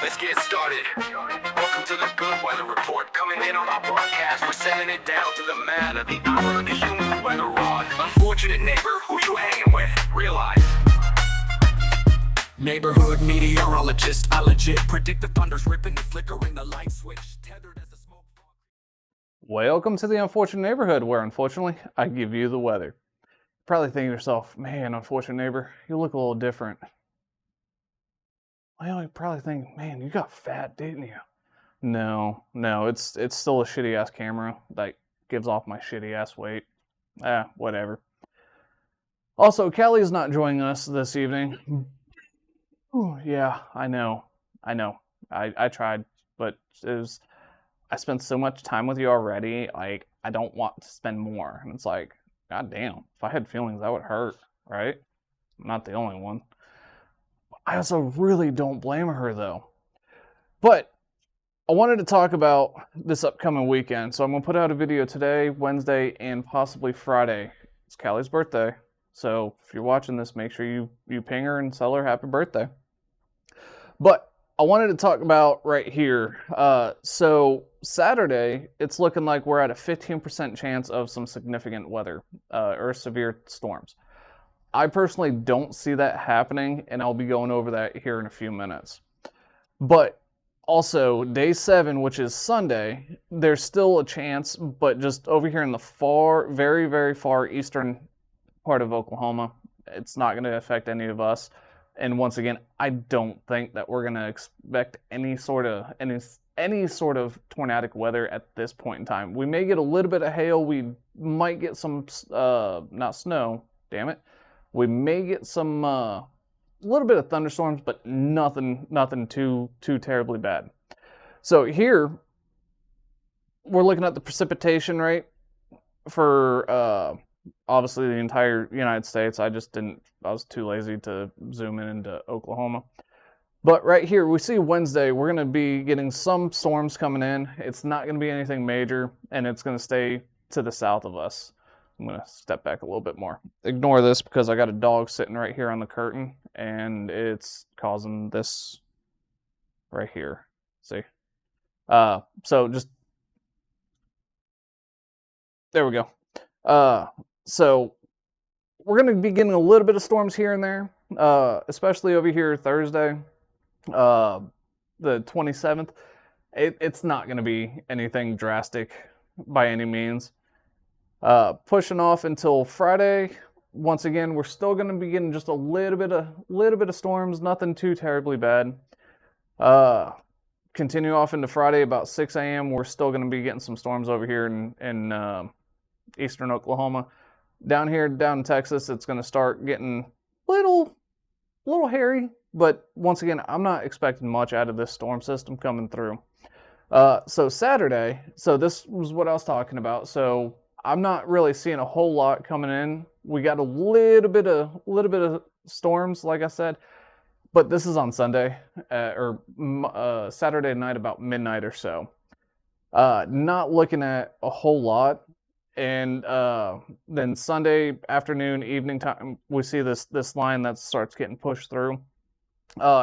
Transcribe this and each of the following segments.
Let's get started. Welcome to the Good Weather Report. Coming in on our broadcast, we're sending it down to the man of the hour, the human weather rod. Unfortunate neighbor, who you hanging with? Realize. Neighborhood meteorologist, I legit predict the thunder's ripping and flickering the light switch. Tethered as a smoke. Welcome to the Unfortunate Neighborhood, where unfortunately I give you the weather. Probably thinking to yourself, man, unfortunate neighbor, you look a little different. Well, you probably think, man, you got fat, didn't you? No, it's still a shitty ass camera that gives off my shitty ass weight. Whatever. Also, Callie's not joining us this evening. Ooh, yeah, I know. I tried, but I spent so much time with you already, like, I don't want to spend more. And it's like, god damn, if I had feelings, that would hurt, right? I'm not the only one. I also really don't blame her, though. But I wanted to talk about this upcoming weekend, so I'm going to put out a video today, Wednesday, and possibly Friday. It's Callie's birthday, so if you're watching this, make sure you ping her and tell her happy birthday. But I wanted to talk about right here. So Saturday, it's looking like we're at a 15% chance of some significant weather or severe storms. I personally don't see that happening, and I'll be going over that here in a few minutes. But also, day 7, which is Sunday, there's still a chance, but just over here in the far, very, very far eastern part of Oklahoma, it's not going to affect any of us. And once again, I don't think that we're going to expect any sort of tornadic weather at this point in time. We may get a little bit of hail. We might get some, not snow, damn it. We may get some, a little bit of thunderstorms, but nothing too terribly bad. So here, we're looking at the precipitation rate for, obviously the entire United States. I was too lazy to zoom in into Oklahoma. But right here, we see Wednesday, we're going to be getting some storms coming in. It's not going to be anything major, and it's going to stay to the south of us. I'm going to step back a little bit more. Ignore this because I got a dog sitting right here on the curtain, and it's causing this right here. See? So just, there we go. So we're going to be getting a little bit of storms here and there, especially over here Thursday, the 27th. It's not going to be anything drastic by any means. Pushing off until Friday. Once again, we're still going to be getting just a little bit of storms, nothing too terribly bad. Continue off into Friday about 6 a.m. We're still going to be getting some storms over here in eastern Oklahoma. Down in Texas, it's going to start getting little hairy, but once again, I'm not expecting much out of this storm system coming through. So Saturday, so this was what I was talking about. So I'm not really seeing a whole lot coming in. We got a little bit of storms, like I said, but this is on Sunday or Saturday night about midnight or so. Not looking at a whole lot. And then Sunday afternoon, evening time, we see this line that starts getting pushed through.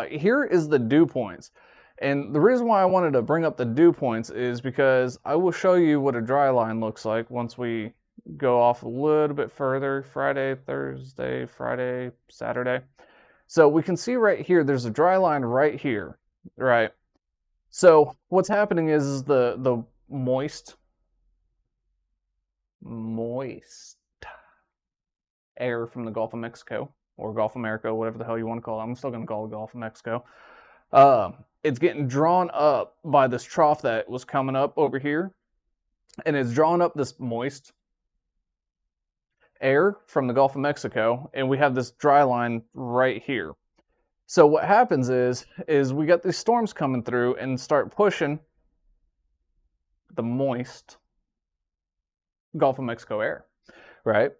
Here is the dew points. And the reason why I wanted to bring up the dew points is because I will show you what a dry line looks like once we go off a little bit further. Friday, Thursday, Friday, Saturday. So we can see right here, there's a dry line right here, right? So what's happening is the moist air from the Gulf of Mexico, or Gulf of America, whatever the hell you want to call it. I'm still going to call it Gulf of Mexico. It's getting drawn up by this trough that was coming up over here, and it's drawing up this moist air from the Gulf of Mexico, and we have this dry line right here. So what happens is we got these storms coming through and start pushing the moist Gulf of Mexico air, right?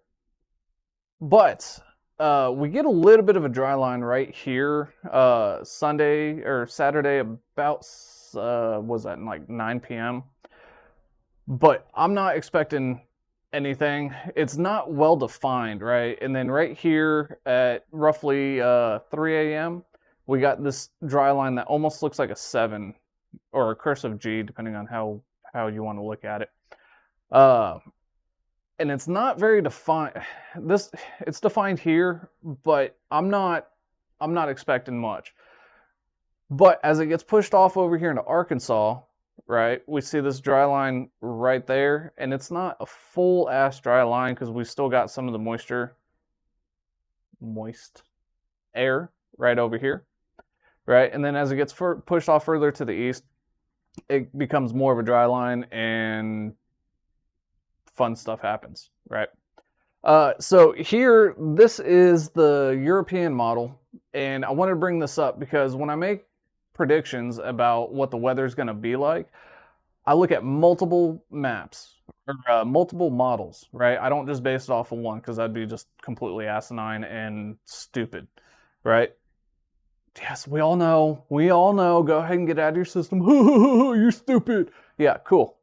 But we get a little bit of a dry line right here Sunday or Saturday about was that like 9 p.m. But I'm not expecting anything. It's not well defined, right? And then right here at roughly 3 a.m., we got this dry line that almost looks like a 7 or a cursive G, depending on how you want to look at it. And it's not very defined. It's defined here, but I'm not expecting much. But as it gets pushed off over here into Arkansas, right, we see this dry line right there, and it's not a full ass dry line because we still got some of the moist air right over here, right? And then as it gets pushed off further to the east, it becomes more of a dry line and fun stuff happens, right? So here, this is the European model, and I wanted to bring this up because when I make predictions about what the weather is going to be like, I look at multiple maps or multiple models, right? I don't just base it off of one because that'd be just completely asinine and stupid, right? Yes, we all know. Go ahead and get out of your system. You're stupid. Yeah, cool.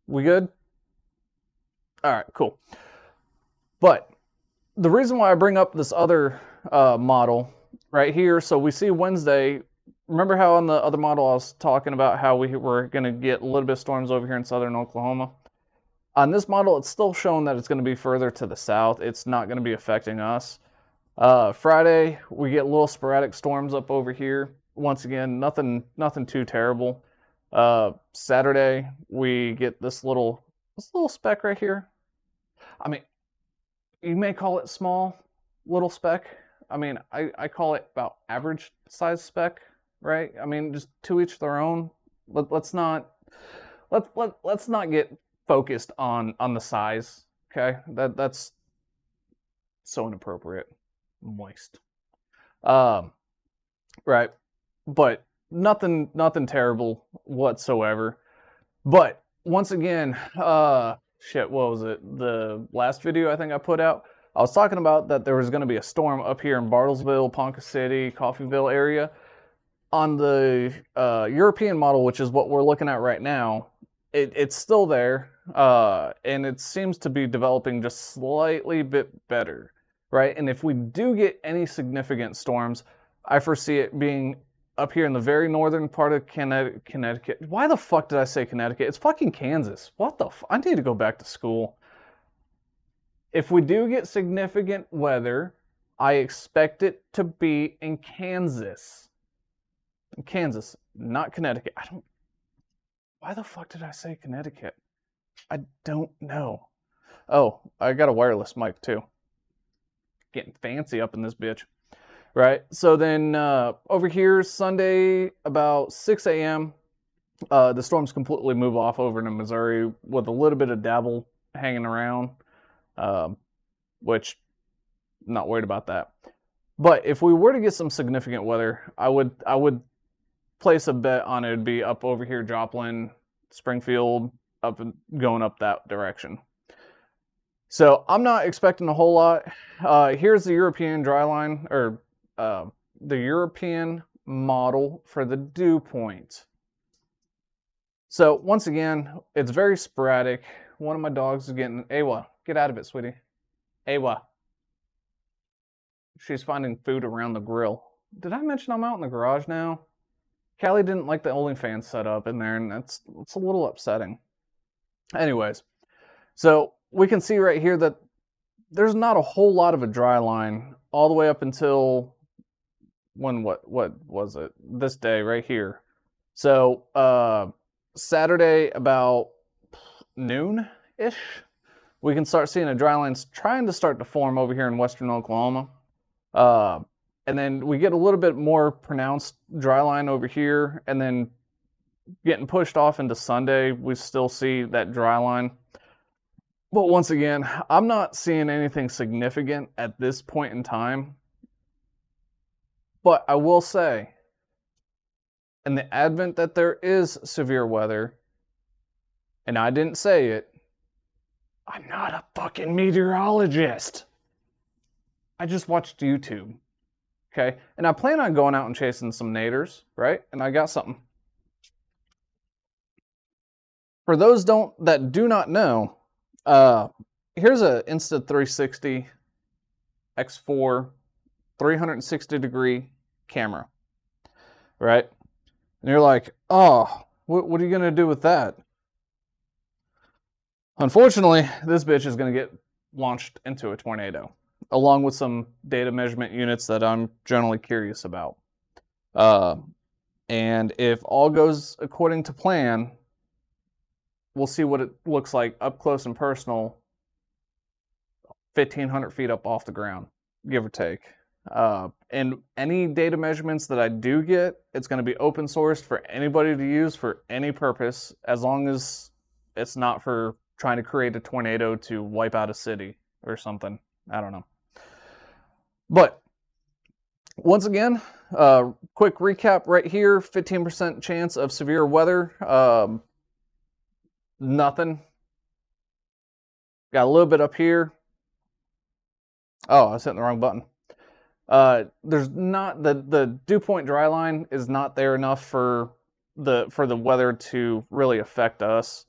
We good? All right, cool. But the reason why I bring up this other model right here, so we see Wednesday. Remember how on the other model I was talking about how we were going to get a little bit of storms over here in southern Oklahoma? On this model, it's still showing that it's going to be further to the south. It's not going to be affecting us. Friday, we get little sporadic storms up over here. Once again, nothing too terrible. Saturday, we get this little speck right here. I mean, you may call it small, little speck. I mean, I call it about average size speck, right? I mean, just to each their own. Let's not get focused on the size. Okay, that's so inappropriate. Moist. Right, but nothing terrible whatsoever. But once again, shit, what was it? The last video I think I put out, I was talking about that there was going to be a storm up here in Bartlesville, Ponca City, Coffeyville area. On the European model, which is what we're looking at right now, it's still there, and it seems to be developing just slightly bit better, right? And if we do get any significant storms, I foresee it being up here in the very northern part of Connecticut. Why the fuck did I say Connecticut? It's fucking Kansas. What the I need to go back to school. If we do get significant weather, I expect it to be in Kansas. Kansas, not Connecticut. Why the fuck did I say Connecticut? I don't know. Oh, I got a wireless mic too. Getting fancy up in this bitch. Right, so then over here, Sunday, about 6 a.m., the storms completely move off over to Missouri with a little bit of dabble hanging around, which I'm not worried about that. But if we were to get some significant weather, I would place a bet on it would be up over here, Joplin, Springfield, up and going up that direction. So I'm not expecting a whole lot. Here's the European dry line, or the European model for the dew point. So once again, it's very sporadic. One of my dogs is getting, Awa, get out of it, sweetie. Awa. She's finding food around the grill. Did I mention I'm out in the garage now? Callie didn't like the OnlyFans setup in there, and it's a little upsetting. Anyways, so we can see right here that there's not a whole lot of a dry line all the way up until what was it? This day right here. So Saturday about noon-ish, we can start seeing a dry line trying to start to form over here in western Oklahoma. And then we get a little bit more pronounced dry line over here, and then getting pushed off into Sunday, we still see that dry line. But once again, I'm not seeing anything significant at this point in time. But I will say, in the advent that there is severe weather, and I didn't say it, I'm not a fucking meteorologist. I just watched YouTube. Okay, and I plan on going out and chasing some naders, right? And I got something. For those that do not know, here's a Insta360 X4 360-degree camera. right? And you're like, oh, what are you going to do with that? Unfortunately, this bitch is going to get launched into a tornado, along with some data measurement units that I'm generally curious about. And if all goes according to plan, we'll see what it looks like up close and personal, 1,500 feet up off the ground, give or take. And any data measurements that I do get, it's going to be open sourced for anybody to use for any purpose, as long as it's not for trying to create a tornado to wipe out a city or something. I don't know. But once again, quick recap right here, 15% chance of severe weather. Nothing. Got a little bit up here. Oh, I was hitting the wrong button. There's not the dew point dry line is not there enough for the weather to really affect us.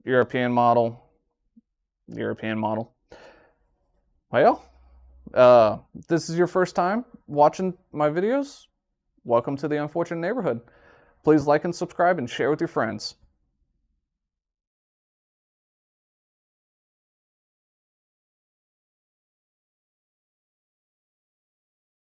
European model. Well, this is your first time watching my videos. Welcome to the Unfortunate Neighborhood. Please like and subscribe and share with your friends.